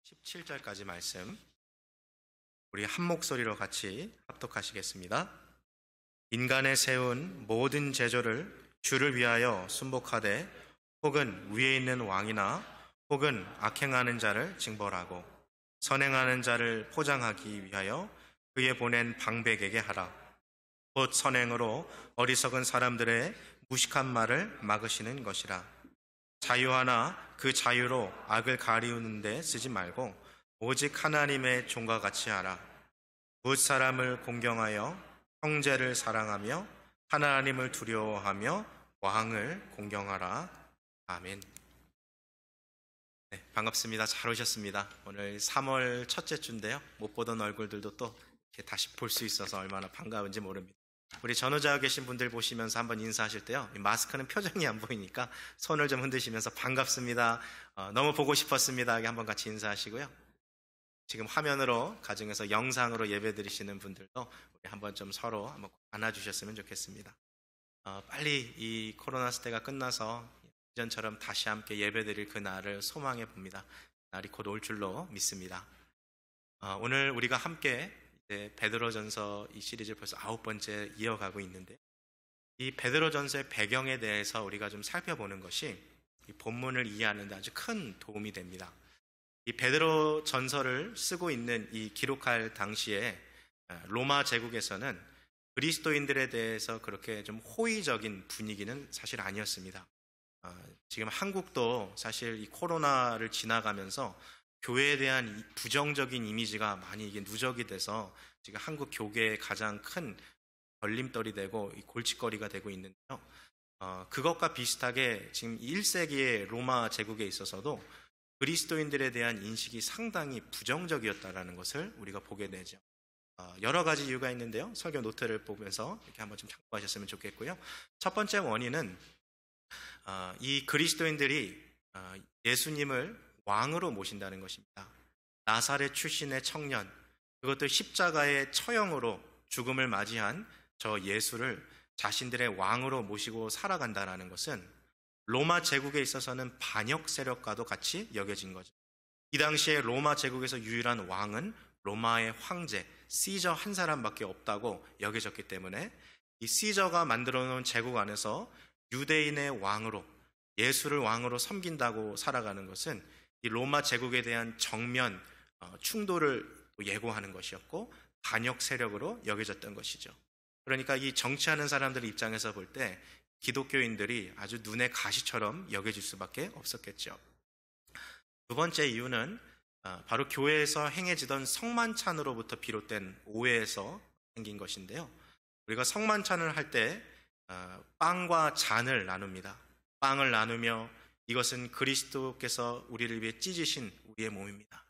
17절까지 말씀 우리 한 목소리로 같이 합독하시겠습니다. 인간의 세운 모든 제조를 주를 위하여 순복하되 혹은 위에 있는 왕이나 혹은 악행하는 자를 징벌하고 선행하는 자를 포장하기 위하여 그의 보낸 방백에게 하라. 곧 선행으로 어리석은 사람들의 무식한 말을 막으시는 것이라. 자유하나 그 자유로 악을 가리우는 데 쓰지 말고 오직 하나님의 종과 같이 하라. 무엇사람을 공경하여 형제를 사랑하며 하나님을 두려워하며 왕을 공경하라. 아멘. 네, 반갑습니다. 잘 오셨습니다. 오늘 3월 첫째 주인데요. 못 보던 얼굴들도 또 이렇게 다시 볼 수 있어서 얼마나 반가운지 모릅니다. 우리 전후자가 계신 분들 보시면서 한번 인사하실 때요, 마스크는 표정이 안 보이니까 손을 좀 흔드시면서 반갑습니다, 너무 보고 싶었습니다 하게 한번 같이 인사하시고요. 지금 화면으로 가정에서 영상으로 예배 드리시는 분들도 우리 한번 좀 서로 한번 안아주셨으면 좋겠습니다. 빨리 이 코로나 시대가 끝나서 이전처럼 다시 함께 예배 드릴 그 날을 소망해 봅니다. 날이 곧 올 줄로 믿습니다. 오늘 우리가 함께 베드로전서 이 시리즈 벌써 9번째 이어가고 있는데, 이 베드로전서의 배경에 대해서 우리가 좀 살펴보는 것이 이 본문을 이해하는 데 아주 큰 도움이 됩니다. 이 베드로전서를 쓰고 있는 이 기록할 당시에 로마 제국에서는 그리스도인들에 대해서 그렇게 좀 호의적인 분위기는 사실 아니었습니다. 지금 한국도 사실 이 코로나를 지나가면서 교회에 대한 부정적인 이미지가 많이 이게 누적이 돼서 지금 한국 교계의 가장 큰 걸림돌이 되고 골칫거리가 되고 있는데요. 그것과 비슷하게 지금 1세기의 로마 제국에 있어서도 그리스도인들에 대한 인식이 상당히 부정적이었다는 것을 우리가 보게 되죠. 여러 가지 이유가 있는데요. 설교 노트를 보면서 이렇게 한번 좀 참고하셨으면 좋겠고요. 첫 번째 원인은 이 그리스도인들이 예수님을 왕으로 모신다는 것입니다. 나사렛 출신의 청년, 그것도 십자가의 처형으로 죽음을 맞이한 저 예수를 자신들의 왕으로 모시고 살아간다는 것은 로마 제국에 있어서는 반역 세력과도 같이 여겨진 거죠. 이 당시에 로마 제국에서 유일한 왕은 로마의 황제 시저 한 사람밖에 없다고 여겨졌기 때문에 이 시저가 만들어 놓은 제국 안에서 유대인의 왕으로, 예수를 왕으로 섬긴다고 살아가는 것은 이 로마 제국에 대한 정면 충돌을 예고하는 것이었고 반역 세력으로 여겨졌던 것이죠. 그러니까 이 정치하는 사람들의 입장에서 볼 때 기독교인들이 아주 눈의 가시처럼 여겨질 수밖에 없었겠죠. 두 번째 이유는 바로 교회에서 행해지던 성만찬으로부터 비롯된 오해에서 생긴 것인데요. 우리가 성만찬을 할 때 빵과 잔을 나눕니다. 빵을 나누며 이것은 그리스도께서 우리를 위해 찢으신 우리의 몸입니다.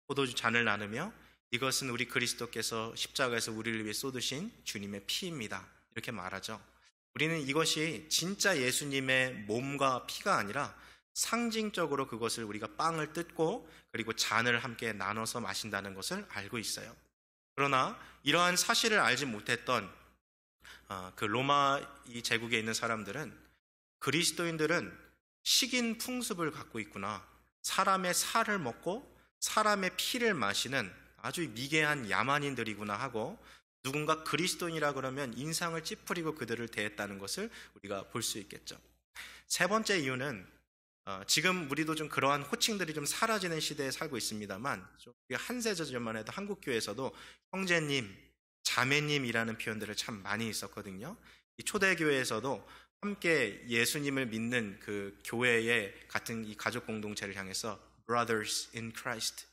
포도주 잔을 나누며 이것은 우리 그리스도께서 십자가에서 우리를 위해 쏟으신 주님의 피입니다. 이렇게 말하죠. 우리는 이것이 진짜 예수님의 몸과 피가 아니라 상징적으로 그것을 우리가 빵을 뜯고 그리고 잔을 함께 나눠서 마신다는 것을 알고 있어요. 그러나 이러한 사실을 알지 못했던 그 로마 이 제국에 있는 사람들은 그리스도인들은 식인 풍습을 갖고 있구나, 사람의 살을 먹고 사람의 피를 마시는 아주 미개한 야만인들이구나 하고 누군가 그리스도인이라 그러면 인상을 찌푸리고 그들을 대했다는 것을 우리가 볼 수 있겠죠. 세 번째 이유는 지금 우리도 좀 그러한 호칭들이 좀 사라지는 시대에 살고 있습니다만 한 세대 전만 해도 한국교회에서도 형제님, 자매님이라는 표현들을 참 많이 있었거든요. 이 초대교회에서도 함께 예수님을 믿는 그 교회의 같은 이 가족 공동체를 향해서 brothers in Christ,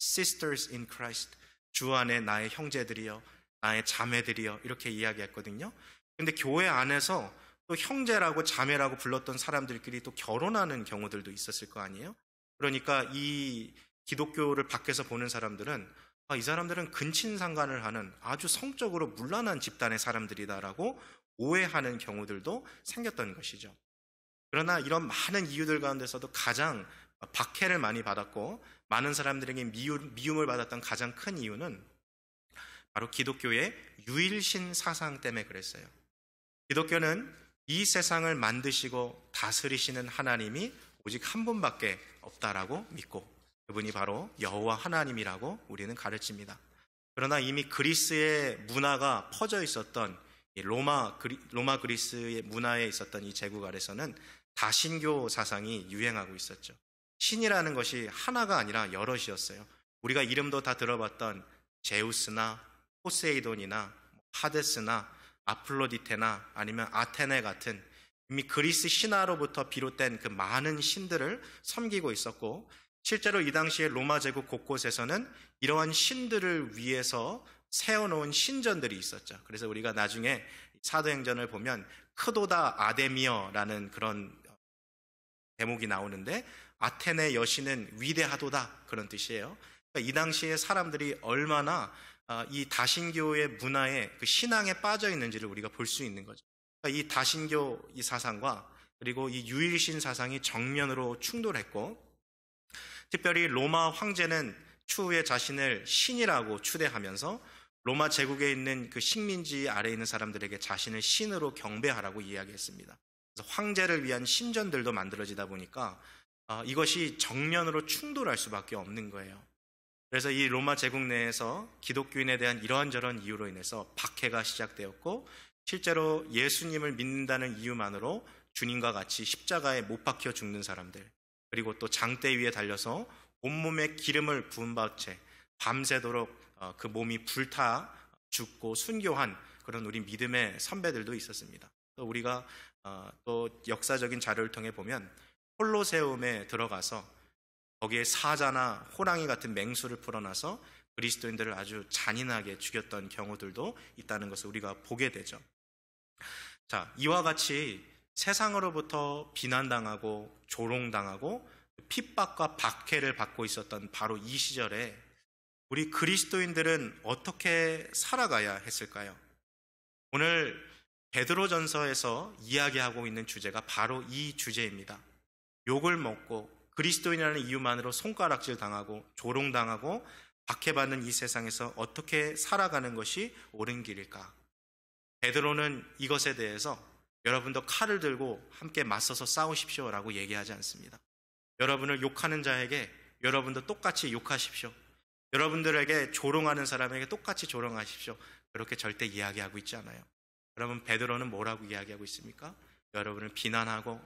sisters in Christ, 주 안에 나의 형제들이여, 나의 자매들이여 이렇게 이야기했거든요. 그런데 교회 안에서 또 형제라고 자매라고 불렀던 사람들끼리 또 결혼하는 경우들도 있었을 거 아니에요. 그러니까 이 기독교를 밖에서 보는 사람들은 이 사람들은 근친상간을 하는 아주 성적으로 문란한 집단의 사람들이다라고 오해하는 경우들도 생겼던 것이죠. 그러나 이런 많은 이유들 가운데서도 가장 박해를 많이 받았고 많은 사람들에게 미움을 받았던 가장 큰 이유는 바로 기독교의 유일신 사상 때문에 그랬어요. 기독교는 이 세상을 만드시고 다스리시는 하나님이 오직 한 분밖에 없다라고 믿고 그분이 바로 여호와 하나님이라고 우리는 가르칩니다. 그러나 이미 그리스의 문화가 퍼져 있었던 이 로마 그리스의 문화에 있었던 이 제국 아래서는 다신교 사상이 유행하고 있었죠. 신이라는 것이 하나가 아니라 여럿이었어요. 우리가 이름도 다 들어봤던 제우스나 포세이돈이나 하데스나 아플로디테나 아니면 아테네 같은 이미 그리스 신화로부터 비롯된 그 많은 신들을 섬기고 있었고, 실제로 이 당시에 로마 제국 곳곳에서는 이러한 신들을 위해서 세워놓은 신전들이 있었죠. 그래서 우리가 나중에 사도행전을 보면 크도다 아데미어라는 그런 대목이 나오는데, 아테네 여신은 위대하도다 그런 뜻이에요. 그러니까 이 당시에 사람들이 얼마나 이 다신교의 문화에 그 신앙에 빠져 있는지를 우리가 볼 수 있는 거죠. 그러니까 이 다신교 이 사상과 그리고 이 유일신 사상이 정면으로 충돌했고, 특별히 로마 황제는 추후에 자신을 신이라고 추대하면서 로마 제국에 있는 그 식민지 아래에 있는 사람들에게 자신을 신으로 경배하라고 이야기했습니다. 그래서 황제를 위한 신전들도 만들어지다 보니까 이것이 정면으로 충돌할 수밖에 없는 거예요. 그래서 이 로마 제국 내에서 기독교인에 대한 이러한저러한 이유로 인해서 박해가 시작되었고, 실제로 예수님을 믿는다는 이유만으로 주님과 같이 십자가에 못 박혀 죽는 사람들, 그리고 또 장대 위에 달려서 온몸에 기름을 부은 채 밤새도록 그 몸이 불타 죽고 순교한 그런 우리 믿음의 선배들도 있었습니다. 또 우리가 또 역사적인 자료를 통해 보면 콜로세움에 들어가서 거기에 사자나 호랑이 같은 맹수를 풀어놔서 그리스도인들을 아주 잔인하게 죽였던 경우들도 있다는 것을 우리가 보게 되죠. 자, 이와 같이 세상으로부터 비난당하고 조롱당하고 핍박과 박해를 받고 있었던 바로 이 시절에 우리 그리스도인들은 어떻게 살아가야 했을까요? 오늘 베드로전서에서 이야기하고 있는 주제가 바로 이 주제입니다. 욕을 먹고 그리스도인이라는 이유만으로 손가락질 당하고 조롱당하고 박해받는 이 세상에서 어떻게 살아가는 것이 옳은 길일까? 베드로는 이것에 대해서 여러분도 칼을 들고 함께 맞서서 싸우십시오라고 얘기하지 않습니다. 여러분을 욕하는 자에게 여러분도 똑같이 욕하십시오. 여러분들에게 조롱하는 사람에게 똑같이 조롱하십시오. 그렇게 절대 이야기하고 있지 않아요. 여러분, 베드로는 뭐라고 이야기하고 있습니까? 여러분을 비난하고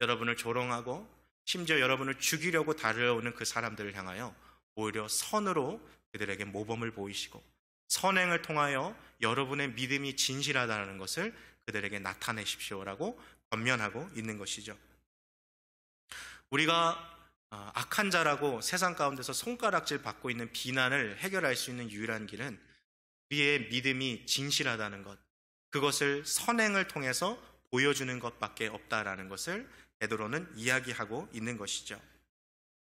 여러분을 조롱하고 심지어 여러분을 죽이려고 달려오는 그 사람들을 향하여 오히려 선으로 그들에게 모범을 보이시고 선행을 통하여 여러분의 믿음이 진실하다는 것을 그들에게 나타내십시오라고 권면하고 있는 것이죠. 우리가 악한 자라고 세상 가운데서 손가락질 받고 있는 비난을 해결할 수 있는 유일한 길은 우리의 믿음이 진실하다는 것, 그것을 선행을 통해서 보여주는 것밖에 없다라는 것을 베드로는 이야기하고 있는 것이죠.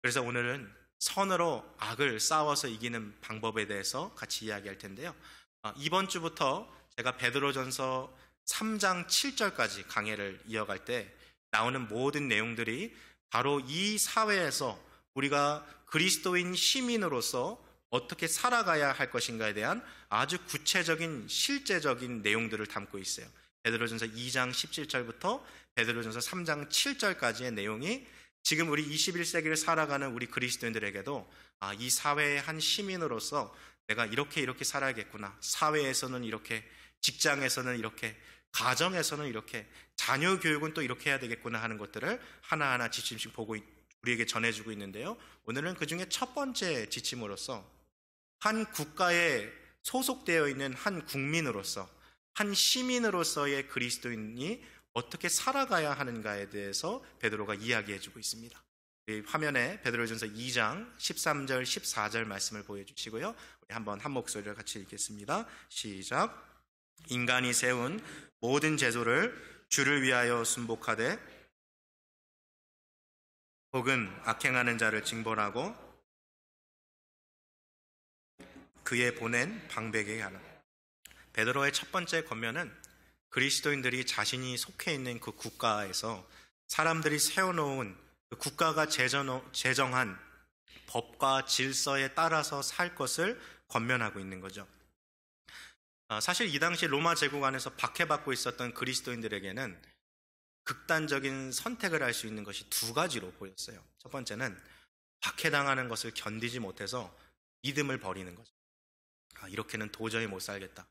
그래서 오늘은 선으로 악을 싸워서 이기는 방법에 대해서 같이 이야기할 텐데요. 이번 주부터 제가 베드로전서 3장 7절까지 강해를 이어갈 때 나오는 모든 내용들이 바로 이 사회에서 우리가 그리스도인 시민으로서 어떻게 살아가야 할 것인가에 대한 아주 구체적인 실제적인 내용들을 담고 있어요. 베드로전서 2장 17절부터 베드로전서 3장 7절까지의 내용이 지금 우리 21세기를 살아가는 우리 그리스도인들에게도 이 사회의 한 시민으로서 내가 이렇게 살아야겠구나, 사회에서는 이렇게, 직장에서는 이렇게, 가정에서는 이렇게, 자녀 교육은 또 이렇게 해야 되겠구나 하는 것들을 하나하나 지침씩 보고 우리에게 전해주고 있는데요. 오늘은 그 중에 첫 번째 지침으로서 한 국가에 소속되어 있는 한 국민으로서, 한 시민으로서의 그리스도인이 어떻게 살아가야 하는가에 대해서 베드로가 이야기해주고 있습니다. 화면에 베드로전서 2장 13절 14절 말씀을 보여주시고요. 우리 한번 한 목소리로 같이 읽겠습니다. 시작. 인간이 세운 모든 제도를 주를 위하여 순복하되 혹은 악행하는 자를 징벌하고 그의 보낸 방백에게 하라. 베드로의 첫 번째 권면은 그리스도인들이 자신이 속해 있는 그 국가에서 사람들이 세워놓은 그 국가가 제정한 법과 질서에 따라서 살 것을 권면하고 있는 거죠. 사실 이 당시 로마 제국 안에서 박해받고 있었던 그리스도인들에게는 극단적인 선택을 할 수 있는 것이 두 가지로 보였어요. 첫 번째는 박해당하는 것을 견디지 못해서 믿음을 버리는 거죠. 이렇게는 도저히 못 살겠다.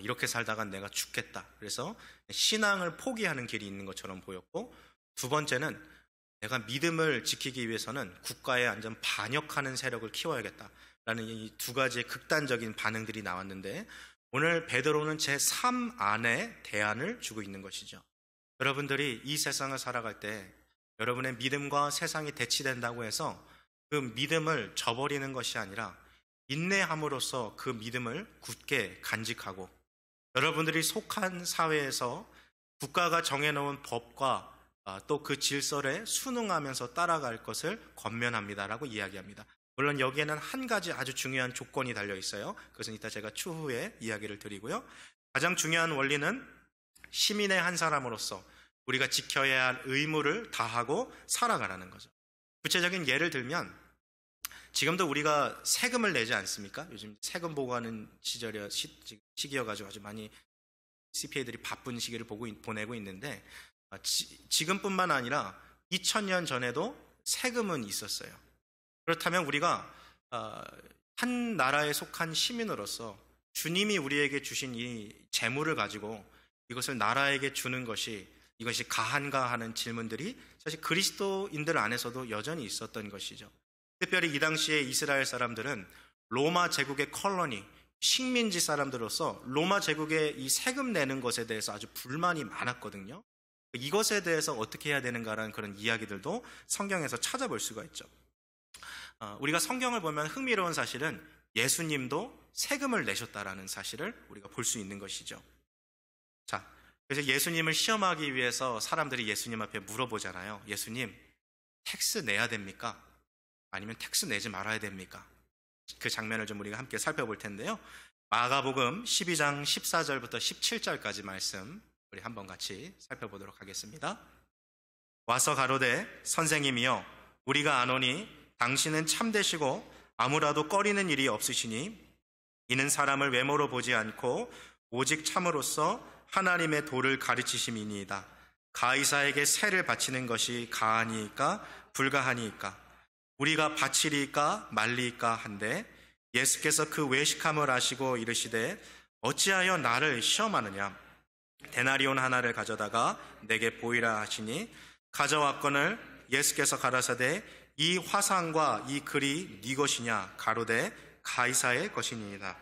이렇게 살다간 내가 죽겠다. 그래서 신앙을 포기하는 길이 있는 것처럼 보였고, 두 번째는 내가 믿음을 지키기 위해서는 국가에 완전 반역하는 세력을 키워야겠다라는 이 두 가지의 극단적인 반응들이 나왔는데, 오늘 베드로는 제3 안에 대안을 주고 있는 것이죠. 여러분들이 이 세상을 살아갈 때 여러분의 믿음과 세상이 대치된다고 해서 그 믿음을 저버리는 것이 아니라 인내함으로써 그 믿음을 굳게 간직하고, 여러분들이 속한 사회에서 국가가 정해놓은 법과 또 그 질서에 순응하면서 따라갈 것을 권면합니다라고 이야기합니다. 물론 여기에는 한 가지 아주 중요한 조건이 달려 있어요. 그것은 이따 제가 추후에 이야기를 드리고요. 가장 중요한 원리는 시민의 한 사람으로서 우리가 지켜야 할 의무를 다하고 살아가라는 거죠. 구체적인 예를 들면, 지금도 우리가 세금을 내지 않습니까? 요즘 세금 보고하는 시기여가지고 아주 많이 CPA들이 바쁜 시기를 보내고 있는데, 지금뿐만 아니라 2000년 전에도 세금은 있었어요. 그렇다면 우리가 한 나라에 속한 시민으로서 주님이 우리에게 주신 이 재물을 가지고 이것을 나라에게 주는 것이, 이것이 가한가 하는 질문들이 사실 그리스도인들 안에서도 여전히 있었던 것이죠. 특별히 이 당시에 이스라엘 사람들은 로마 제국의 컬러니, 식민지 사람들로서 로마 제국의 이 세금 내는 것에 대해서 아주 불만이 많았거든요. 이것에 대해서 어떻게 해야 되는가라는 그런 이야기들도 성경에서 찾아볼 수가 있죠. 우리가 성경을 보면 흥미로운 사실은 예수님도 세금을 내셨다라는 사실을 우리가 볼 수 있는 것이죠. 자, 그래서 예수님을 시험하기 위해서 사람들이 예수님 앞에 물어보잖아요. 예수님, 텍스 내야 됩니까? 아니면 텍스 내지 말아야 됩니까? 그 장면을 좀 우리가 함께 살펴볼 텐데요. 마가복음 12장 14절부터 17절까지 말씀 우리 한번 같이 살펴보도록 하겠습니다. 와서 가로되 선생님이여, 우리가 아노니 당신은 참되시고 아무라도 꺼리는 일이 없으시니 이는 사람을 외모로 보지 않고 오직 참으로써 하나님의 도를 가르치심이니이다. 가이사에게 세를 바치는 것이 가하니이까 불가하니이까? 우리가 바치리이까 말리이까 한데 예수께서 그 외식함을 아시고 이르시되 어찌하여 나를 시험하느냐? 데나리온 하나를 가져다가 내게 보이라 하시니 가져왔거늘 예수께서 가라사대 이 화상과 이 글이 네 것이냐? 가로되 가이사의 것이니이다.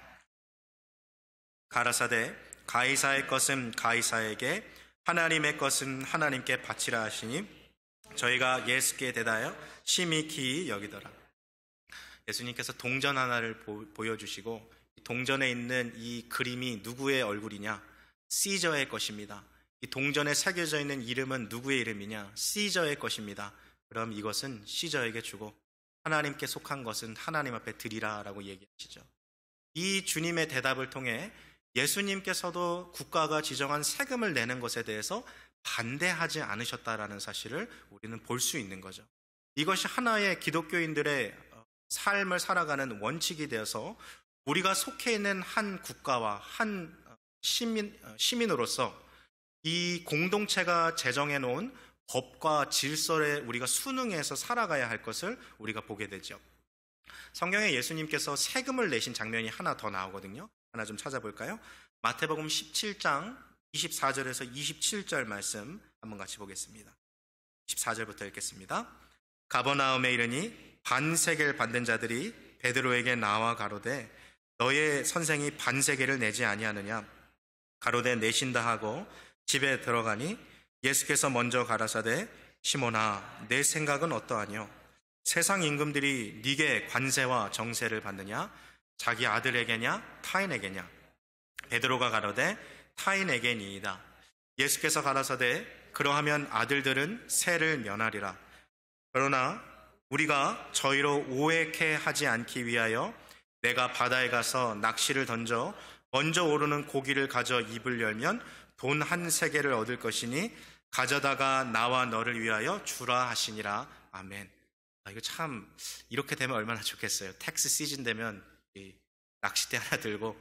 가라사대 가이사의 것은 가이사에게, 하나님의 것은 하나님께 바치라 하시니 저희가 예수께 대하여 심히 기이 여기더라. 예수님께서 동전 하나를 보여주시고, 동전에 있는 이 그림이 누구의 얼굴이냐? 시저의 것입니다. 이 동전에 새겨져 있는 이름은 누구의 이름이냐? 시저의 것입니다. 그럼 이것은 시저에게 주고 하나님께 속한 것은 하나님 앞에 드리라 라고 얘기하시죠. 이 주님의 대답을 통해 예수님께서도 국가가 지정한 세금을 내는 것에 대해서 반대하지 않으셨다라는 사실을 우리는 볼 수 있는 거죠. 이것이 하나의 기독교인들의 삶을 살아가는 원칙이 되어서 우리가 속해 있는 한 국가와 한 시민으로서 이 공동체가 제정해 놓은 법과 질서에 우리가 순응해서 살아가야 할 것을 우리가 보게 되죠. 성경에 예수님께서 세금을 내신 장면이 하나 더 나오거든요. 하나 좀 찾아볼까요? 마태복음 17장 24절에서 27절 말씀 한번 같이 보겠습니다. 14절부터 읽겠습니다. 가버나움에 이르니 반세겔 받는 자들이 베드로에게 나와 가로되 너의 선생이 반세겔을 내지 아니하느냐? 가로되 내신다 하고 집에 들어가니 예수께서 먼저 가라사대 시몬아, 내 생각은 어떠하뇨? 세상 임금들이 네게 관세와 정세를 받느냐? 자기 아들에게냐 타인에게냐? 베드로가 가로되 타인에게니이다. 예수께서 가라사대 그러하면 아들들은 세를 면하리라. 그러나 우리가 저희로 오해케 하지 않기 위하여 내가 바다에 가서 낚시를 던져 먼저 오르는 고기를 가져 입을 열면 돈 한 세겔을 얻을 것이니 가져다가 나와 너를 위하여 주라 하시니라. 아멘. 이거 참 이렇게 되면 얼마나 좋겠어요. 텍스 시즌 되면 낚싯대 하나 들고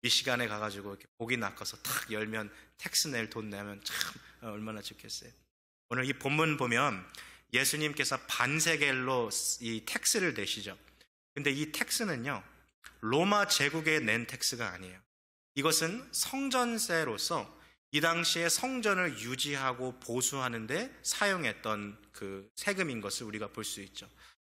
미시간에 가가지고 이렇게 고기 낚아서 탁 열면 텍스 낼 돈 내면 참 얼마나 좋겠어요. 오늘 이 본문 보면 예수님께서 반세겔로 이 텍스를 내시죠. 근데 이 텍스는요, 로마 제국에 낸 텍스가 아니에요. 이것은 성전세로서 이 당시에 성전을 유지하고 보수하는 데 사용했던 그 세금인 것을 우리가 볼 수 있죠.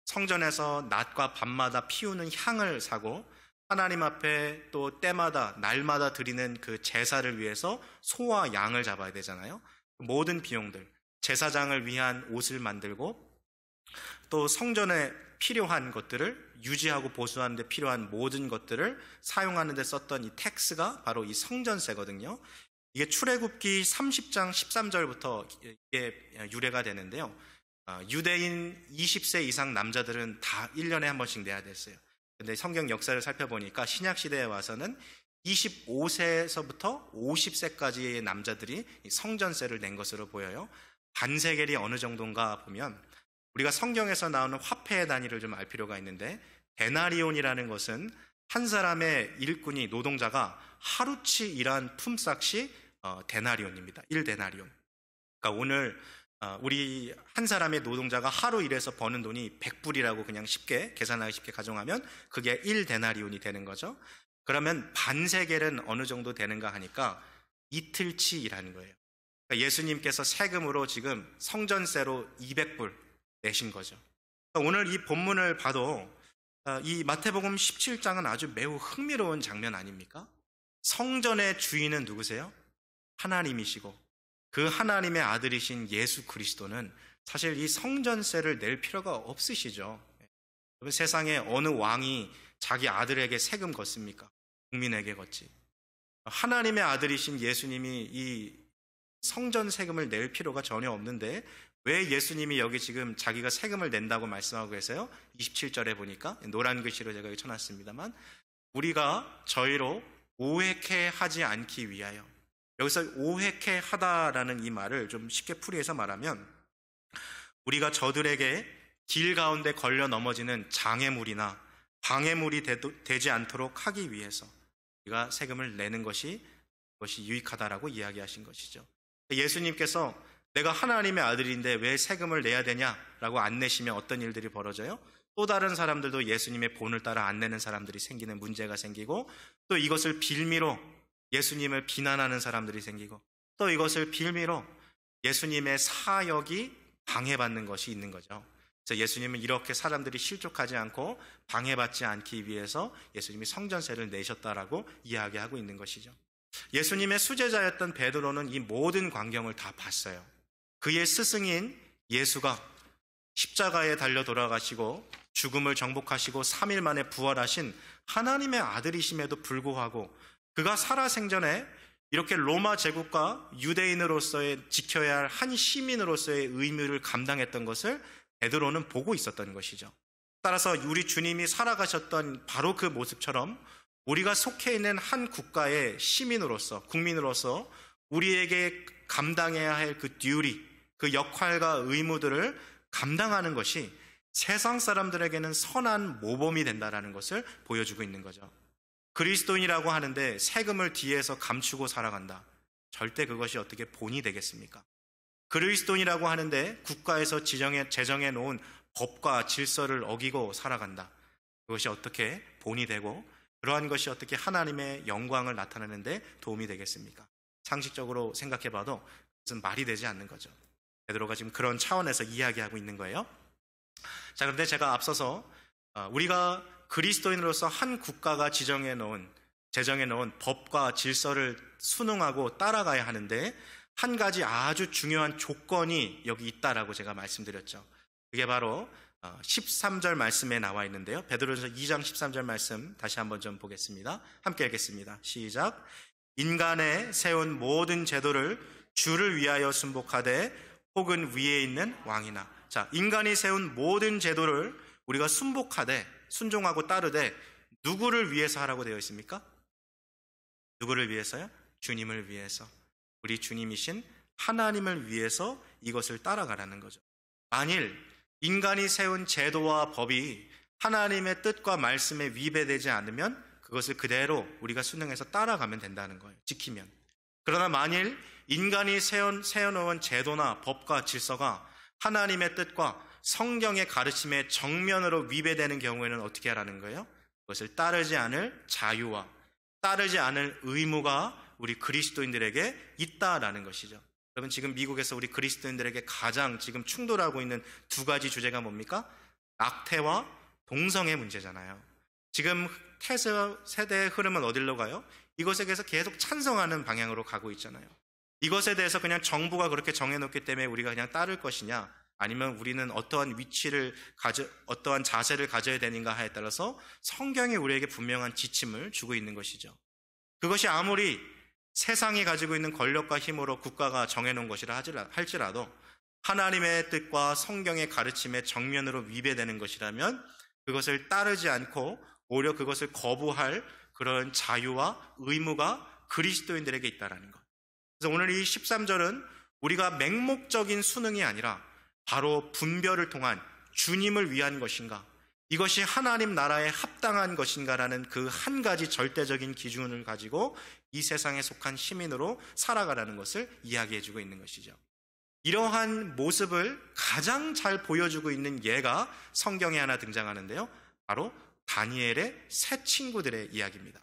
성전에서 낮과 밤마다 피우는 향을 사고 하나님 앞에 또 때마다 날마다 드리는 그 제사를 위해서 소와 양을 잡아야 되잖아요. 모든 비용들, 제사장을 위한 옷을 만들고 또 성전에 필요한 것들을 유지하고 보수하는 데 필요한 모든 것들을 사용하는 데 썼던 이 텍스가 바로 이 성전세거든요. 이게 출애굽기 30장 13절부터 이게 유래가 되는데요. 유대인 20세 이상 남자들은 다 1년에 한 번씩 내야 됐어요. 근데 성경 역사를 살펴보니까 신약 시대에 와서는 25세에서부터 50세까지의 남자들이 성전세를 낸 것으로 보여요. 반세겔이 어느 정도인가 보면 우리가 성경에서 나오는 화폐의 단위를 좀 알 필요가 있는데, 데나리온이라는 것은 한 사람의 일꾼이, 노동자가 하루치 일한 품삯이 데나리온입니다. 1데나리온. 그러니까 오늘 우리 한 사람의 노동자가 하루 일해서 버는 돈이 100불이라고 그냥 쉽게 계산하기 쉽게 가정하면 그게 1데나리온이 되는 거죠. 그러면 반세겔은 어느 정도 되는가 하니까 이틀치 일하는 거예요. 그러니까 예수님께서 세금으로 지금 성전세로 200불 내신 거죠. 그러니까 오늘 이 본문을 봐도 이 마태복음 17장은 아주 매우 흥미로운 장면 아닙니까? 성전의 주인은 누구세요? 하나님이시고 그 하나님의 아들이신 예수 그리스도는 사실 이 성전세를 낼 필요가 없으시죠. 세상에 어느 왕이 자기 아들에게 세금 걷습니까? 국민에게 걷지. 하나님의 아들이신 예수님이 이 성전 세금을 낼 필요가 전혀 없는데 왜 예수님이 여기 지금 자기가 세금을 낸다고 말씀하고 계세요? 27절에 보니까 노란 글씨로 제가 여기 쳐놨습니다만, 우리가 저희로 오해케 하지 않기 위하여. 여기서 오해케 하다라는 이 말을 좀 쉽게 풀이해서 말하면, 우리가 저들에게 길 가운데 걸려 넘어지는 장애물이나 방해물이 되지 않도록 하기 위해서 우리가 세금을 내는 것이 유익하다라고 이야기하신 것이죠. 예수님께서 내가 하나님의 아들인데 왜 세금을 내야 되냐라고 안 내시면 어떤 일들이 벌어져요? 또 다른 사람들도 예수님의 본을 따라 안 내는 사람들이 생기는 문제가 생기고, 또 이것을 빌미로 예수님을 비난하는 사람들이 생기고, 또 이것을 빌미로 예수님의 사역이 방해받는 것이 있는 거죠. 그래서 예수님은 이렇게 사람들이 실족하지 않고 방해받지 않기 위해서 예수님이 성전세를 내셨다라고 이야기하고 있는 것이죠. 예수님의 수제자였던 베드로는 이 모든 광경을 다 봤어요. 그의 스승인 예수가 십자가에 달려 돌아가시고 죽음을 정복하시고 3일 만에 부활하신 하나님의 아들이심에도 불구하고 그가 살아생전에 이렇게 로마 제국과 유대인으로서의 지켜야 할 한 시민으로서의 의무를 감당했던 것을 베드로는 보고 있었던 것이죠. 따라서 우리 주님이 살아가셨던 바로 그 모습처럼 우리가 속해 있는 한 국가의 시민으로서, 국민으로서 우리에게 감당해야 할 그 듀티, 그 역할과 의무들을 감당하는 것이 세상 사람들에게는 선한 모범이 된다는 것을 보여주고 있는 거죠. 그리스도인이라고 하는데 세금을 뒤에서 감추고 살아간다. 절대 그것이 어떻게 본이 되겠습니까? 그리스도인이라고 하는데 국가에서 제정해 놓은 법과 질서를 어기고 살아간다. 그것이 어떻게 본이 되고 그러한 것이 어떻게 하나님의 영광을 나타내는데 도움이 되겠습니까? 상식적으로 생각해 봐도 그것은 말이 되지 않는 거죠. 베드로가 지금 그런 차원에서 이야기하고 있는 거예요. 자, 그런데 제가 앞서서 우리가 그리스도인으로서 한 국가가 제정해 놓은 법과 질서를 순응하고 따라가야 하는데 한 가지 아주 중요한 조건이 여기 있다라고 제가 말씀드렸죠. 그게 바로 13절 말씀에 나와 있는데요. 베드로전서 2장 13절 말씀 다시 한번 좀 보겠습니다. 함께 읽겠습니다. 시작. 인간에 세운 모든 제도를 주를 위하여 순복하되 혹은 위에 있는 왕이나. 자, 인간이 세운 모든 제도를 우리가 순복하되, 순종하고 따르되 누구를 위해서 하라고 되어 있습니까? 누구를 위해서요? 주님을 위해서. 우리 주님이신 하나님을 위해서 이것을 따라가라는 거죠. 만일 인간이 세운 제도와 법이 하나님의 뜻과 말씀에 위배되지 않으면 그것을 그대로 우리가 순응해서 따라가면 된다는 거예요. 지키면. 그러나 만일 인간이 세워놓은 제도나 법과 질서가 하나님의 뜻과 성경의 가르침에 정면으로 위배되는 경우에는 어떻게 하라는 거예요? 그것을 따르지 않을 자유와 따르지 않을 의무가 우리 그리스도인들에게 있다라는 것이죠. 여러분, 지금 미국에서 우리 그리스도인들에게 가장 지금 충돌하고 있는 두 가지 주제가 뭡니까? 낙태와 동성애 문제잖아요. 지금 세대의 흐름은 어디로 가요? 이것에 대해서 계속 찬성하는 방향으로 가고 있잖아요. 이것에 대해서 그냥 정부가 그렇게 정해놓기 때문에 우리가 그냥 따를 것이냐, 아니면 우리는 어떠한 어떠한 자세를 가져야 되는가 하에 따라서 성경이 우리에게 분명한 지침을 주고 있는 것이죠. 그것이 아무리 세상이 가지고 있는 권력과 힘으로 국가가 정해놓은 것이라 할지라도 하나님의 뜻과 성경의 가르침에 정면으로 위배되는 것이라면 그것을 따르지 않고 오히려 그것을 거부할 그런 자유와 의무가 그리스도인들에게 있다는 것. 그래서 오늘 이 13절은 우리가 맹목적인 수능이 아니라 바로 분별을 통한 주님을 위한 것인가, 이것이 하나님 나라에 합당한 것인가라는 그 한 가지 절대적인 기준을 가지고 이 세상에 속한 시민으로 살아가라는 것을 이야기해주고 있는 것이죠. 이러한 모습을 가장 잘 보여주고 있는 예가 성경에 하나 등장하는데요. 바로 다니엘의 세 친구들의 이야기입니다.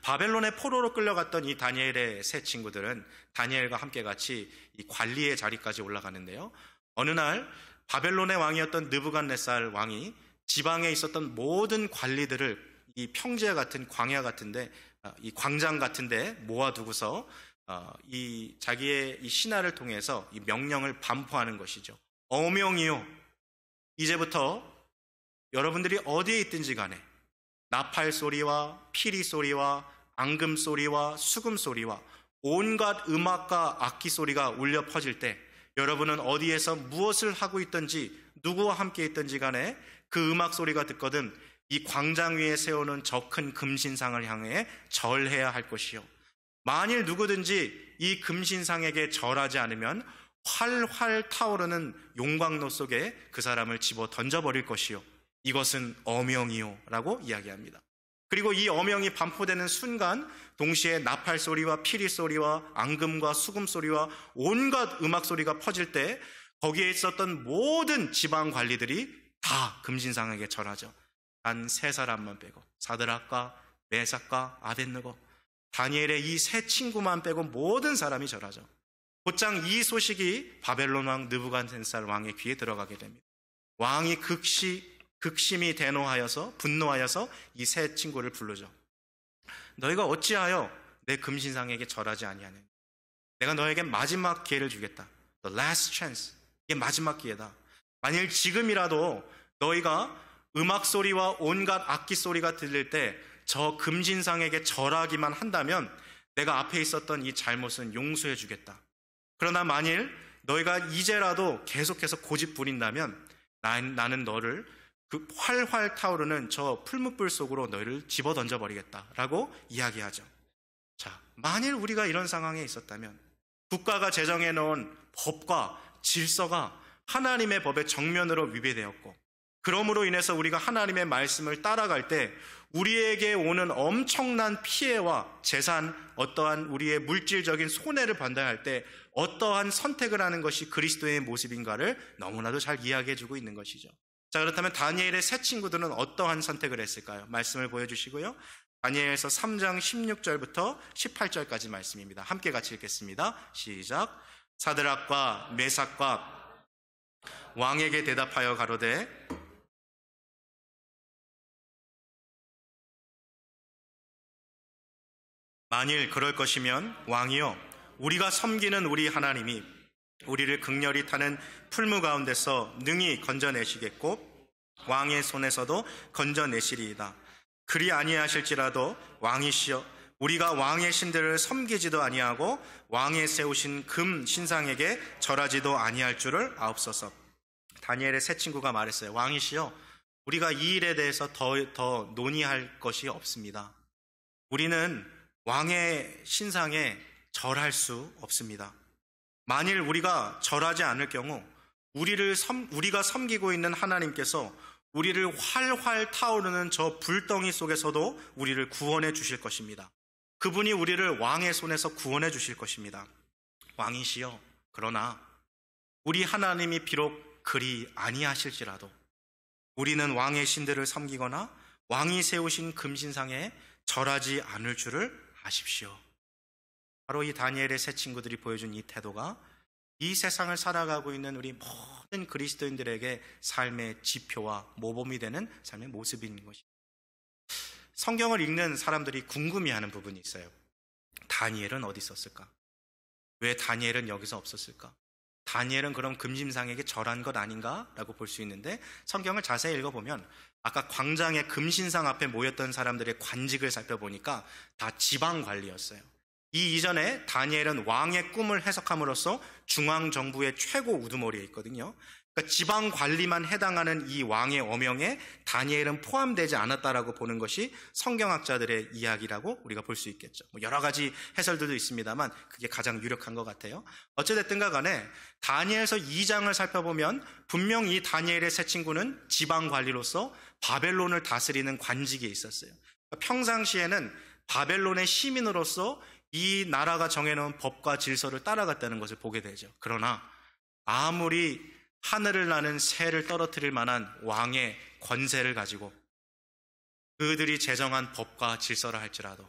바벨론의 포로로 끌려갔던 이 다니엘의 세 친구들은 다니엘과 함께 같이 이 관리의 자리까지 올라가는데요. 어느 날 바벨론의 왕이었던 느부갓네살 왕이 지방에 있었던 모든 관리들을 이 평지와 같은 광야 같은데, 이 광장 같은데 모아두고서 이 자기의 이 신하를 통해서 이 명령을 반포하는 것이죠. 어명이요, 이제부터 여러분들이 어디에 있든지 간에 나팔 소리와 피리 소리와 앙금 소리와 수금 소리와 온갖 음악과 악기 소리가 울려 퍼질 때 여러분은 어디에서 무엇을 하고 있든지 누구와 함께 있든지 간에 그 음악 소리가 듣거든 이 광장 위에 세우는 저 큰 금신상을 향해 절해야 할 것이요, 만일 누구든지 이 금신상에게 절하지 않으면 활활 타오르는 용광로 속에 그 사람을 집어 던져버릴 것이요, 이것은 어명이요 라고 이야기합니다. 그리고 이 어명이 반포되는 순간 동시에 나팔 소리와 피리 소리와 앙금과 수금 소리와 온갖 음악 소리가 퍼질 때 거기에 있었던 모든 지방 관리들이 다 금신상에게 절하죠. 단 세 사람만 빼고, 사드락과 메삭과 아벳느고, 다니엘의 이 세 친구만 빼고 모든 사람이 절하죠. 곧장 이 소식이 바벨론 왕 느부갓네살 왕의 귀에 들어가게 됩니다. 왕이 극심히 분노하여서 이 세 친구를 부르죠. 너희가 어찌하여 내 금신상에게 절하지 아니하느냐? 내가 너에게 마지막 기회를 주겠다. The last chance. 이게 마지막 기회다. 만일 지금이라도 너희가 음악 소리와 온갖 악기 소리가 들릴 때 저 금신상에게 절하기만 한다면 내가 앞에 있었던 이 잘못은 용서해 주겠다. 그러나 만일 너희가 이제라도 계속해서 고집 부린다면 나는 너를 그 활활 타오르는 저 풀무불 속으로 너희를 집어 던져버리겠다라고 이야기하죠. 자, 만일 우리가 이런 상황에 있었다면 국가가 제정해 놓은 법과 질서가 하나님의 법의 정면으로 위배되었고, 그러므로 인해서 우리가 하나님의 말씀을 따라갈 때 우리에게 오는 엄청난 피해와 재산, 어떠한 우리의 물질적인 손해를 반대할 때 어떠한 선택을 하는 것이 그리스도의 모습인가를 너무나도 잘 이야기해주고 있는 것이죠. 자, 그렇다면 다니엘의 세 친구들은 어떠한 선택을 했을까요? 말씀을 보여주시고요. 다니엘서 3장 16절부터 18절까지 말씀입니다. 함께 같이 읽겠습니다. 시작. 사드락과 메삭과 왕에게 대답하여 가로되 만일 그럴 것이면 왕이여, 우리가 섬기는 우리 하나님이 우리를 극렬히 타는 풀무 가운데서 능히 건져내시겠고 왕의 손에서도 건져내시리이다. 그리 아니하실지라도 왕이시여, 우리가 왕의 신들을 섬기지도 아니하고 왕의 세우신 금 신상에게 절하지도 아니할 줄을 아옵소서. 다니엘의 세 친구가 말했어요. 왕이시여, 우리가 이 일에 대해서 더 논의할 것이 없습니다. 우리는 왕의 신상에 절할 수 없습니다. 만일 우리가 절하지 않을 경우 우리가 섬기고 있는 하나님께서 우리를 활활 타오르는 저 불덩이 속에서도 우리를 구원해 주실 것입니다. 그분이 우리를 왕의 손에서 구원해 주실 것입니다. 왕이시여, 그러나 우리 하나님이 비록 그리 아니하실지라도 우리는 왕의 신들을 섬기거나 왕이 세우신 금신상에 절하지 않을 줄을 아십시오. 바로 이 다니엘의 세 친구들이 보여준 이 태도가 이 세상을 살아가고 있는 우리 모든 그리스도인들에게 삶의 지표와 모범이 되는 삶의 모습인 것입니다. 성경을 읽는 사람들이 궁금해하는 부분이 있어요. 다니엘은 어디 있었을까? 왜 다니엘은 여기서 없었을까? 다니엘은 그럼 금신상에게 절한 것 아닌가? 라고 볼 수 있는데 성경을 자세히 읽어보면 아까 광장의 금신상 앞에 모였던 사람들의 관직을 살펴보니까 다 지방관리였어요. 이 이전에 다니엘은 왕의 꿈을 해석함으로써 중앙정부의 최고 우두머리에 있거든요. 그러니까 지방관리만 해당하는 이 왕의 어명에 다니엘은 포함되지 않았다라고 보는 것이 성경학자들의 이야기라고 우리가 볼 수 있겠죠. 여러 가지 해설들도 있습니다만 그게 가장 유력한 것 같아요. 어찌됐든 간에 다니엘서 2장을 살펴보면 분명 이 다니엘의 세 친구는 지방관리로서 바벨론을 다스리는 관직에 있었어요. 평상시에는 바벨론의 시민으로서 이 나라가 정해놓은 법과 질서를 따라갔다는 것을 보게 되죠. 그러나 아무리 하늘을 나는 새를 떨어뜨릴 만한 왕의 권세를 가지고 그들이 제정한 법과 질서를 할지라도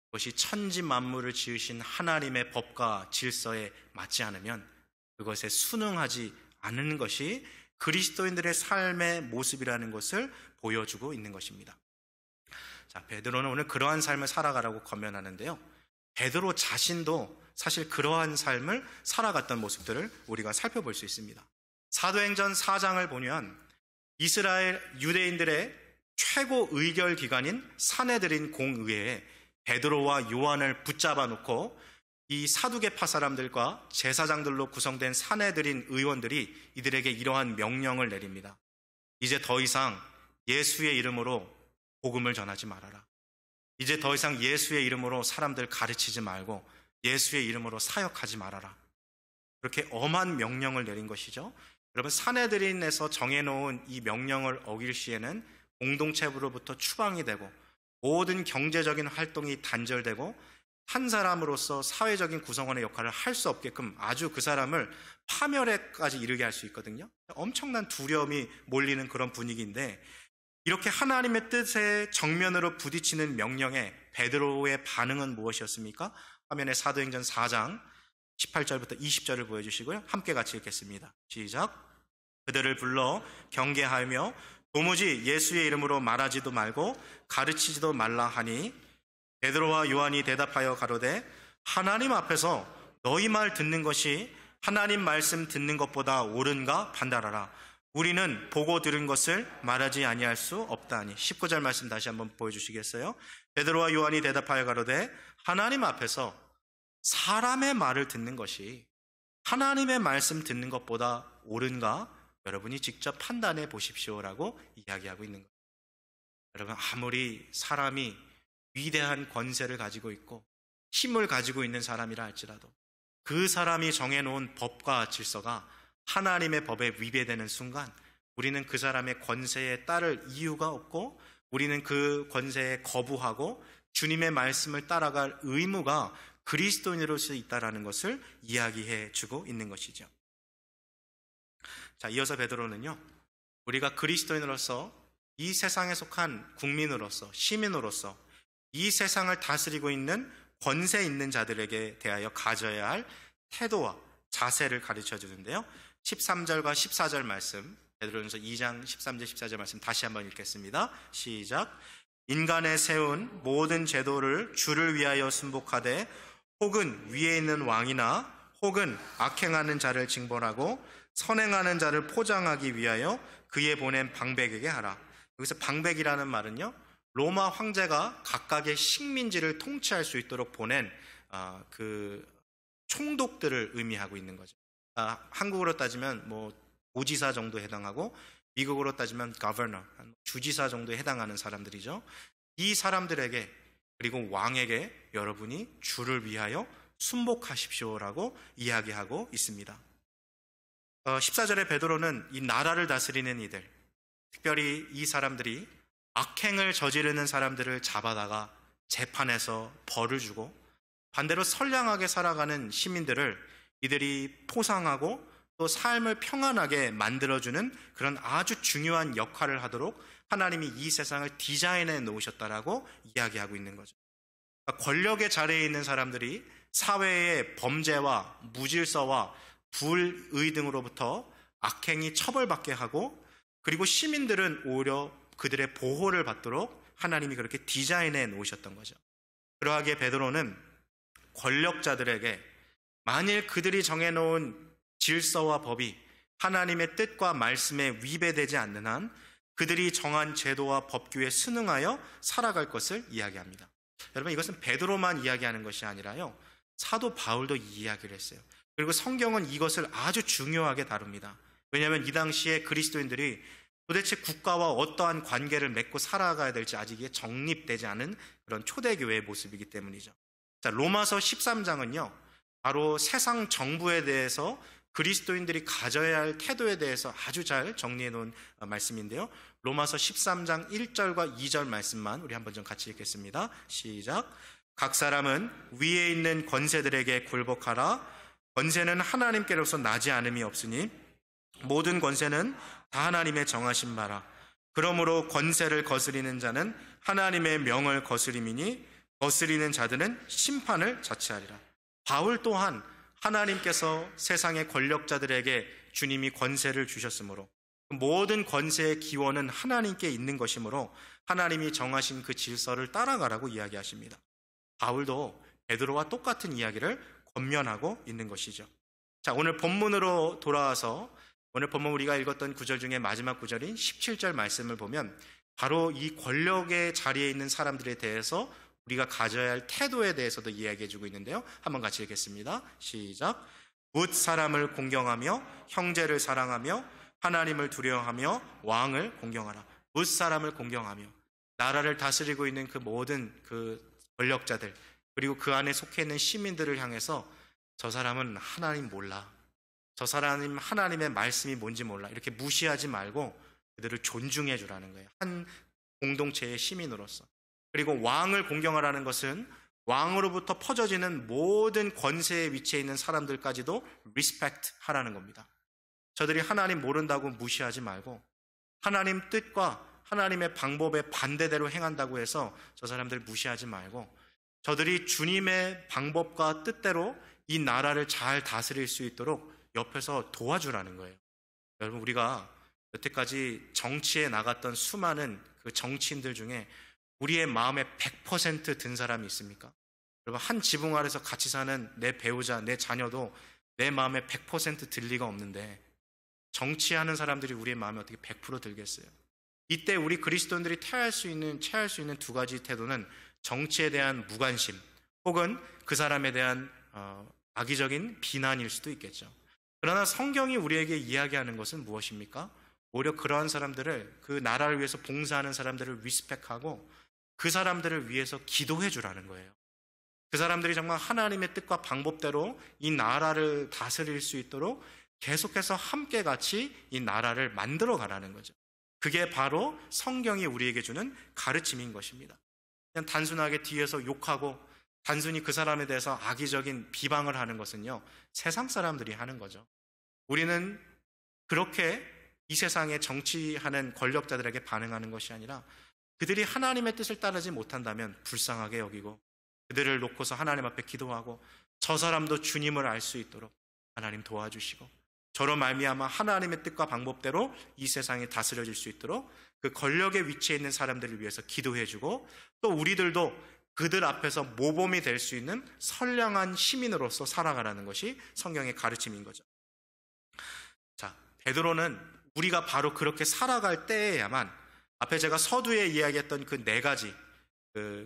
그것이 천지 만물을 지으신 하나님의 법과 질서에 맞지 않으면 그것에 순응하지 않는 것이 그리스도인들의 삶의 모습이라는 것을 보여주고 있는 것입니다. 자, 베드로는 오늘 그러한 삶을 살아가라고 권면하는데요. 베드로 자신도 사실 그러한 삶을 살아갔던 모습들을 우리가 살펴볼 수 있습니다. 사도행전 4장을 보면 이스라엘 유대인들의 최고 의결 기관인 사내들인 공의회에 베드로와 요한을 붙잡아 놓고 이 사두개파 사람들과 제사장들로 구성된 사내들인 의원들이 이들에게 이러한 명령을 내립니다. 이제 더 이상 예수의 이름으로 복음을 전하지 말아라. 이제 더 이상 예수의 이름으로 사람들 가르치지 말고 예수의 이름으로 사역하지 말아라. 그렇게 엄한 명령을 내린 것이죠. 여러분, 사내들인에서 정해놓은 이 명령을 어길 시에는 공동체로부터 추방이 되고 모든 경제적인 활동이 단절되고 한 사람으로서 사회적인 구성원의 역할을 할 수 없게끔 아주 그 사람을 파멸에까지 이르게 할 수 있거든요. 엄청난 두려움이 몰리는 그런 분위기인데 이렇게 하나님의 뜻에 정면으로 부딪히는 명령에 베드로의 반응은 무엇이었습니까? 화면에 사도행전 4장 18절부터 20절을 보여주시고요. 함께 같이 읽겠습니다. 시작. 그들을 불러 경계하며 도무지 예수의 이름으로 말하지도 말고 가르치지도 말라 하니 베드로와 요한이 대답하여 가로되 하나님 앞에서 너희 말 듣는 것이 하나님 말씀 듣는 것보다 옳은가 판단하라. 우리는 보고 들은 것을 말하지 아니할 수 없다니. 19절 말씀 다시 한번 보여주시겠어요? 베드로와 요한이 대답하여 가로되 하나님 앞에서 사람의 말을 듣는 것이 하나님의 말씀 듣는 것보다 옳은가 여러분이 직접 판단해 보십시오라고 이야기하고 있는 거예요. 여러분, 아무리 사람이 위대한 권세를 가지고 있고 힘을 가지고 있는 사람이라 할지라도 그 사람이 정해놓은 법과 질서가 하나님의 법에 위배되는 순간 우리는 그 사람의 권세에 따를 이유가 없고 우리는 그 권세에 거부하고 주님의 말씀을 따라갈 의무가 그리스도인으로서 있다는 것을 이야기해 주고 있는 것이죠. 자, 이어서 베드로는요, 우리가 그리스도인으로서 이 세상에 속한 국민으로서 시민으로서 이 세상을 다스리고 있는 권세 있는 자들에게 대하여 가져야 할 태도와 자세를 가르쳐 주는데요. 13절과 14절 말씀, 베드로전서 2장 13절 14절 말씀 다시 한번 읽겠습니다. 시작. 인간의 세운 모든 제도를 주를 위하여 순복하되 혹은 위에 있는 왕이나 혹은 악행하는 자를 징벌하고 선행하는 자를 포장하기 위하여 그의 보낸 방백에게 하라. 여기서 방백이라는 말은요, 로마 황제가 각각의 식민지를 통치할 수 있도록 보낸 그 총독들을 의미하고 있는 거죠. 한국으로 따지면 도지사 정도에 해당하고 미국으로 따지면 governor, 주지사 정도에 해당하는 사람들이죠. 이 사람들에게 그리고 왕에게 여러분이 주를 위하여 순복하십시오라고 이야기하고 있습니다. 14절에 베드로는 이 나라를 다스리는 이들, 특별히 이 사람들이 악행을 저지르는 사람들을 잡아다가 재판에서 벌을 주고 반대로 선량하게 살아가는 시민들을 이들이 포상하고 또 삶을 평안하게 만들어주는 그런 아주 중요한 역할을 하도록 하나님이 이 세상을 디자인해 놓으셨다라고 이야기하고 있는 거죠. 그러니까 권력의 자리에 있는 사람들이 사회의 범죄와 무질서와 불의 등으로부터 악행이 처벌받게 하고, 그리고 시민들은 오히려 그들의 보호를 받도록 하나님이 그렇게 디자인해 놓으셨던 거죠. 그러하기에 베드로는 권력자들에게 만일 그들이 정해놓은 질서와 법이 하나님의 뜻과 말씀에 위배되지 않는 한 그들이 정한 제도와 법규에 순응하여 살아갈 것을 이야기합니다. 여러분, 이것은 베드로만 이야기하는 것이 아니라요, 사도 바울도 이 이야기를 했어요. 그리고 성경은 이것을 아주 중요하게 다룹니다. 왜냐하면 이 당시에 그리스도인들이 도대체 국가와 어떠한 관계를 맺고 살아가야 될지 아직 이게 정립되지 않은 그런 초대교회의 모습이기 때문이죠. 자, 로마서 13장은요, 바로 세상 정부에 대해서 그리스도인들이 가져야 할 태도에 대해서 아주 잘 정리해 놓은 말씀인데요. 로마서 13장 1절과 2절 말씀만 우리 한번 좀 같이 읽겠습니다. 시작. 각 사람은 위에 있는 권세들에게 굴복하라. 권세는 하나님께로서 나지 않음이 없으니 모든 권세는 다 하나님의 정하신 바라. 그러므로 권세를 거스리는 자는 하나님의 명을 거스림이니 거스리는 자들은 심판을 자취하리라. 바울 또한 하나님께서 세상의 권력자들에게 주님이 권세를 주셨으므로 모든 권세의 기원은 하나님께 있는 것이므로 하나님이 정하신 그 질서를 따라가라고 이야기하십니다. 바울도 베드로와 똑같은 이야기를 권면하고 있는 것이죠. 자, 오늘 본문으로 돌아와서 오늘 본문 우리가 읽었던 구절 중에 마지막 구절인 17절 말씀을 보면 바로 이 권력의 자리에 있는 사람들에 대해서 우리가 가져야 할 태도에 대해서도 이야기해주고 있는데요. 한번 같이 읽겠습니다. 시작. 묻 사람을 공경하며 형제를 사랑하며 하나님을 두려워하며 왕을 공경하라. 묻 사람을 공경하며, 나라를 다스리고 있는 그 모든 그 권력자들, 그리고 그 안에 속해 있는 시민들을 향해서 저 사람은 하나님 몰라, 저 사람은 하나님의 말씀이 뭔지 몰라, 이렇게 무시하지 말고 그들을 존중해 주라는 거예요. 한 공동체의 시민으로서. 그리고 왕을 공경하라는 것은 왕으로부터 퍼져지는 모든 권세에 위치해 있는 사람들까지도 리스펙트 하라는 겁니다. 저들이 하나님 모른다고 무시하지 말고 하나님 뜻과 하나님의 방법에 반대대로 행한다고 해서 저 사람들 무시하지 말고 저들이 주님의 방법과 뜻대로 이 나라를 잘 다스릴 수 있도록 옆에서 도와주라는 거예요. 여러분, 우리가 여태까지 정치에 나갔던 수많은 그 정치인들 중에 우리의 마음에 100% 든 사람이 있습니까? 여러분, 한 지붕 아래서 같이 사는 내 배우자, 내 자녀도 내 마음에 100% 들 리가 없는데 정치하는 사람들이 우리의 마음에 어떻게 100% 들겠어요? 이때 우리 그리스도인들이 취할 수 있는 두 가지 태도는 정치에 대한 무관심 혹은 그 사람에 대한 악의적인 비난일 수도 있겠죠. 그러나 성경이 우리에게 이야기하는 것은 무엇입니까? 오히려 그러한 사람들을, 그 나라를 위해서 봉사하는 사람들을 리스펙하고 그 사람들을 위해서 기도해 주라는 거예요. 그 사람들이 정말 하나님의 뜻과 방법대로 이 나라를 다스릴 수 있도록 계속해서 함께 같이 이 나라를 만들어 가라는 거죠. 그게 바로 성경이 우리에게 주는 가르침인 것입니다. 그냥 단순하게 뒤에서 욕하고 단순히 그 사람에 대해서 악의적인 비방을 하는 것은요, 세상 사람들이 하는 거죠. 우리는 그렇게 이 세상에 정치하는 권력자들에게 반응하는 것이 아니라 그들이 하나님의 뜻을 따르지 못한다면 불쌍하게 여기고 그들을 놓고서 하나님 앞에 기도하고 저 사람도 주님을 알 수 있도록 하나님 도와주시고 저로 말미암아 하나님의 뜻과 방법대로 이 세상이 다스려질 수 있도록 그 권력의 위치에 있는 사람들을 위해서 기도해주고 또 우리들도 그들 앞에서 모범이 될 수 있는 선량한 시민으로서 살아가라는 것이 성경의 가르침인 거죠. 자, 베드로는 우리가 바로 그렇게 살아갈 때에야만 앞에 제가 서두에 이야기했던 그 네 가지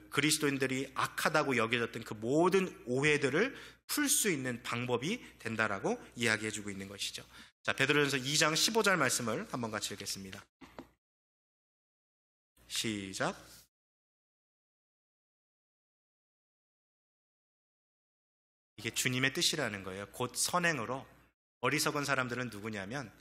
그리스도인들이 악하다고 여겨졌던 그 모든 오해들을 풀 수 있는 방법이 된다라고 이야기해주고 있는 것이죠. 자, 베드로전서 2장 15절 말씀을 한번 같이 읽겠습니다. 시작. 이게 주님의 뜻이라는 거예요. 곧 선행으로. 어리석은 사람들은 누구냐면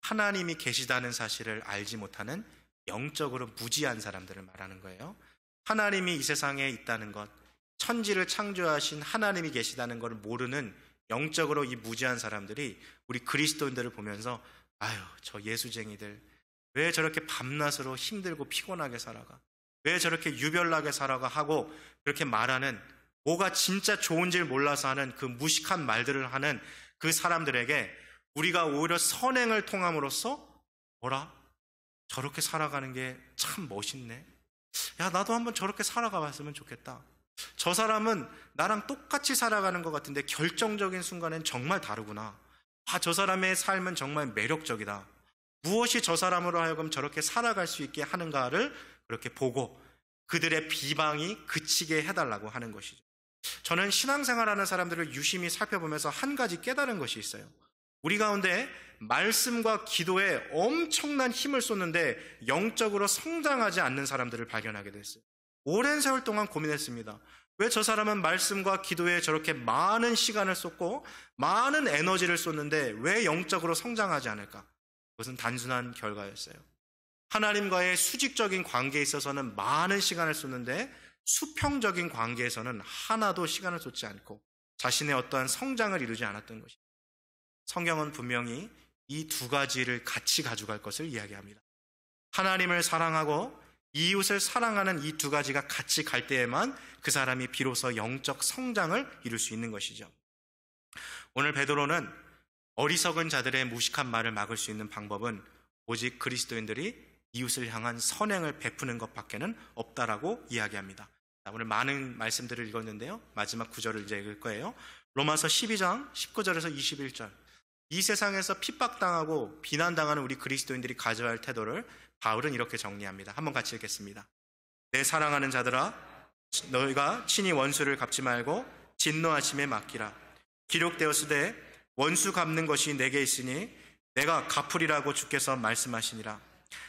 하나님이 계시다는 사실을 알지 못하는 영적으로 무지한 사람들을 말하는 거예요. 하나님이 이 세상에 있다는 것, 천지를 창조하신 하나님이 계시다는 것을 모르는 영적으로 이 무지한 사람들이 우리 그리스도인들을 보면서 아유, 저 예수쟁이들 왜 저렇게 밤낮으로 힘들고 피곤하게 살아가? 왜 저렇게 유별나게 살아가? 하고 그렇게 말하는, 뭐가 진짜 좋은지를 몰라서 하는 그 무식한 말들을 하는 그 사람들에게 우리가 오히려 선행을 통함으로써 뭐라? 저렇게 살아가는 게 참 멋있네. 야, 나도 한번 저렇게 살아가 봤으면 좋겠다. 저 사람은 나랑 똑같이 살아가는 것 같은데 결정적인 순간엔 정말 다르구나. 아, 저 사람의 삶은 정말 매력적이다. 무엇이 저 사람으로 하여금 저렇게 살아갈 수 있게 하는가를 그렇게 보고 그들의 비방이 그치게 해달라고 하는 것이죠. 저는 신앙생활하는 사람들을 유심히 살펴보면서 한 가지 깨달은 것이 있어요. 우리 가운데 말씀과 기도에 엄청난 힘을 쏟는데 영적으로 성장하지 않는 사람들을 발견하게 됐어요. 오랜 세월 동안 고민했습니다. 왜 저 사람은 말씀과 기도에 저렇게 많은 시간을 쏟고 많은 에너지를 쏟는데 왜 영적으로 성장하지 않을까? 그것은 단순한 결과였어요. 하나님과의 수직적인 관계에 있어서는 많은 시간을 쏟는데 수평적인 관계에서는 하나도 시간을 쏟지 않고 자신의 어떠한 성장을 이루지 않았던 것입니다. 성경은 분명히 이 두 가지를 같이 가져갈 것을 이야기합니다. 하나님을 사랑하고 이웃을 사랑하는 이 두 가지가 같이 갈 때에만 그 사람이 비로소 영적 성장을 이룰 수 있는 것이죠. 오늘 베드로는 어리석은 자들의 무식한 말을 막을 수 있는 방법은 오직 그리스도인들이 이웃을 향한 선행을 베푸는 것밖에는 없다라고 이야기합니다. 오늘 많은 말씀들을 읽었는데요, 마지막 구절을 이제 읽을 거예요. 로마서 12장 19절에서 21절. 이 세상에서 핍박당하고 비난당하는 우리 그리스도인들이 가져야 할 태도를 바울은 이렇게 정리합니다. 한번 같이 읽겠습니다. 내 사랑하는 자들아, 너희가 친히 원수를 갚지 말고 진노하심에 맡기라. 기록되었으되 원수 갚는 것이 내게 있으니 내가 갚으리라고 주께서 말씀하시니라.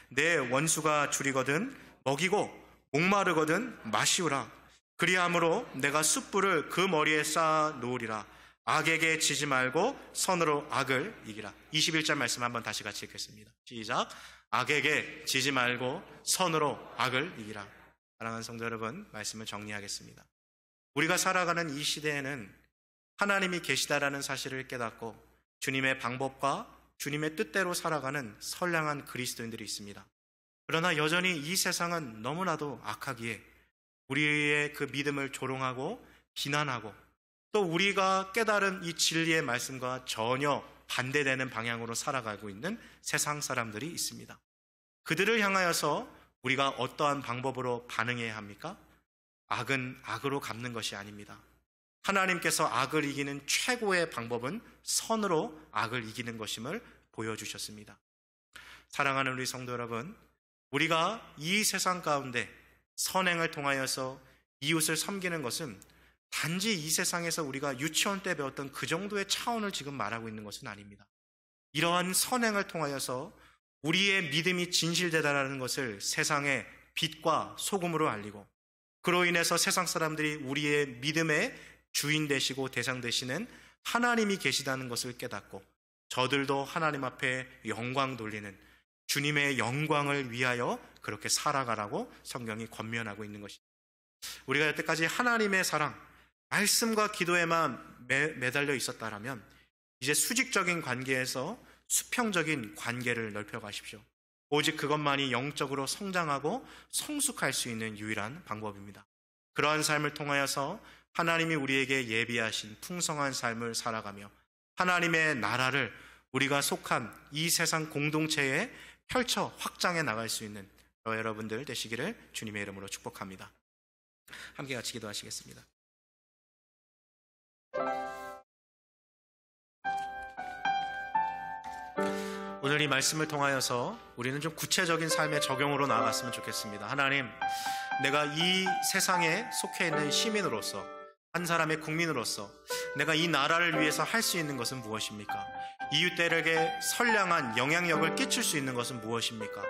내 원수가 줄이거든 먹이고 목마르거든 마시우라. 그리함으로 내가 숯불을 그 머리에 쌓아 놓으리라. 악에게 지지 말고 선으로 악을 이기라. 21절 말씀 한번 다시 같이 읽겠습니다. 시작. 악에게 지지 말고 선으로 악을 이기라. 사랑하는 성도 여러분, 말씀을 정리하겠습니다. 우리가 살아가는 이 시대에는 하나님이 계시다라는 사실을 깨닫고 주님의 방법과 주님의 뜻대로 살아가는 선량한 그리스도인들이 있습니다. 그러나 여전히 이 세상은 너무나도 악하기에 우리의 그 믿음을 조롱하고 비난하고 또 우리가 깨달은 이 진리의 말씀과 전혀 반대되는 방향으로 살아가고 있는 세상 사람들이 있습니다. 그들을 향하여서 우리가 어떠한 방법으로 반응해야 합니까? 악은 악으로 갚는 것이 아닙니다. 하나님께서 악을 이기는 최고의 방법은 선으로 악을 이기는 것임을 보여주셨습니다. 사랑하는 우리 성도 여러분, 우리가 이 세상 가운데 선행을 통하여서 이웃을 섬기는 것은 단지 이 세상에서 우리가 유치원 때 배웠던 그 정도의 차원을 지금 말하고 있는 것은 아닙니다. 이러한 선행을 통하여서 우리의 믿음이 진실되다라는 것을 세상의 빛과 소금으로 알리고 그로 인해서 세상 사람들이 우리의 믿음의 주인 되시고 대상 되시는 하나님이 계시다는 것을 깨닫고 저들도 하나님 앞에 영광 돌리는 주님의 영광을 위하여 그렇게 살아가라고 성경이 권면하고 있는 것입니다. 우리가 여태까지 하나님의 사랑, 말씀과 기도에만 매달려 있었다라면 이제 수직적인 관계에서 수평적인 관계를 넓혀가십시오. 오직 그것만이 영적으로 성장하고 성숙할 수 있는 유일한 방법입니다. 그러한 삶을 통하여서 하나님이 우리에게 예비하신 풍성한 삶을 살아가며 하나님의 나라를 우리가 속한 이 세상 공동체에 펼쳐 확장해 나갈 수 있는 저와 여러분들 되시기를 주님의 이름으로 축복합니다. 함께 같이 기도하시겠습니다. 오늘 이 말씀을 통하여서 우리는 좀 구체적인 삶의 적용으로 나아갔으면 좋겠습니다. 하나님, 내가 이 세상에 속해 있는 시민으로서, 한 사람의 국민으로서 내가 이 나라를 위해서 할 수 있는 것은 무엇입니까? 이웃들에게 선량한 영향력을 끼칠 수 있는 것은 무엇입니까?